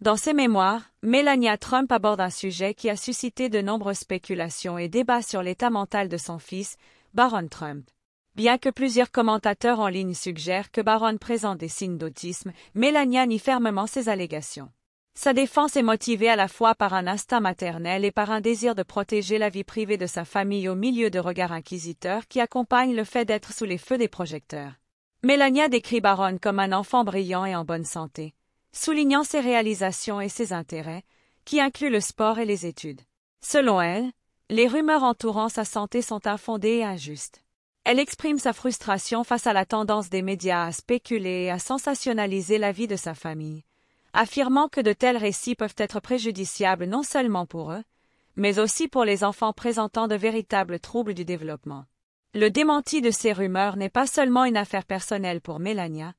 Dans ses mémoires, Melania Trump aborde un sujet qui a suscité de nombreuses spéculations et débats sur l'état mental de son fils, Barron Trump. Bien que plusieurs commentateurs en ligne suggèrent que Barron présente des signes d'autisme, Melania nie fermement ces allégations. Sa défense est motivée à la fois par un instinct maternel et par un désir de protéger la vie privée de sa famille au milieu de regards inquisiteurs qui accompagnent le fait d'être sous les feux des projecteurs. Melania décrit Barron comme un enfant brillant et en bonne santé, soulignant ses réalisations et ses intérêts, qui incluent le sport et les études. Selon elle, les rumeurs entourant sa santé sont infondées et injustes. Elle exprime sa frustration face à la tendance des médias à spéculer et à sensationnaliser la vie de sa famille, affirmant que de tels récits peuvent être préjudiciables non seulement pour eux, mais aussi pour les enfants présentant de véritables troubles du développement. Le démenti de ces rumeurs n'est pas seulement une affaire personnelle pour Melania,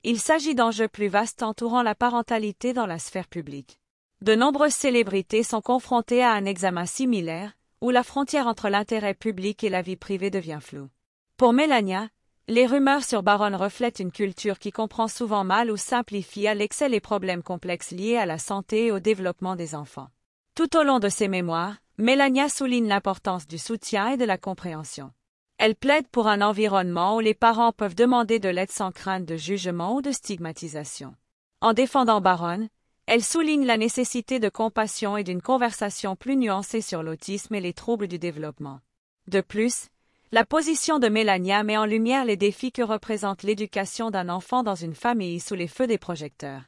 il s'agit d'enjeux plus vastes entourant la parentalité dans la sphère publique. De nombreuses célébrités sont confrontées à un examen similaire, où la frontière entre l'intérêt public et la vie privée devient floue. Pour Melania, les rumeurs sur Barron reflètent une culture qui comprend souvent mal ou simplifie à l'excès les problèmes complexes liés à la santé et au développement des enfants. Tout au long de ses mémoires, Melania souligne l'importance du soutien et de la compréhension. Elle plaide pour un environnement où les parents peuvent demander de l'aide sans crainte de jugement ou de stigmatisation. En défendant Barron, elle souligne la nécessité de compassion et d'une conversation plus nuancée sur l'autisme et les troubles du développement. De plus, la position de Melania met en lumière les défis que représente l'éducation d'un enfant dans une famille sous les feux des projecteurs.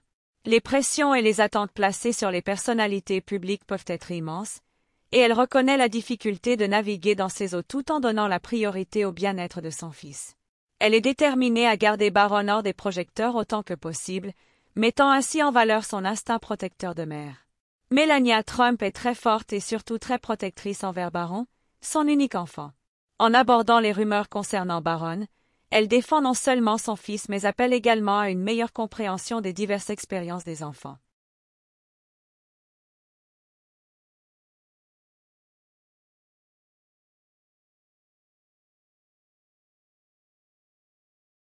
Les pressions et les attentes placées sur les personnalités publiques peuvent être immenses, et elle reconnaît la difficulté de naviguer dans ces eaux tout en donnant la priorité au bien-être de son fils. Elle est déterminée à garder Barron hors des projecteurs autant que possible, mettant ainsi en valeur son instinct protecteur de mère. Melania Trump est très forte et surtout très protectrice envers Barron, son unique enfant. En abordant les rumeurs concernant Barron, elle défend non seulement son fils mais appelle également à une meilleure compréhension des diverses expériences des enfants.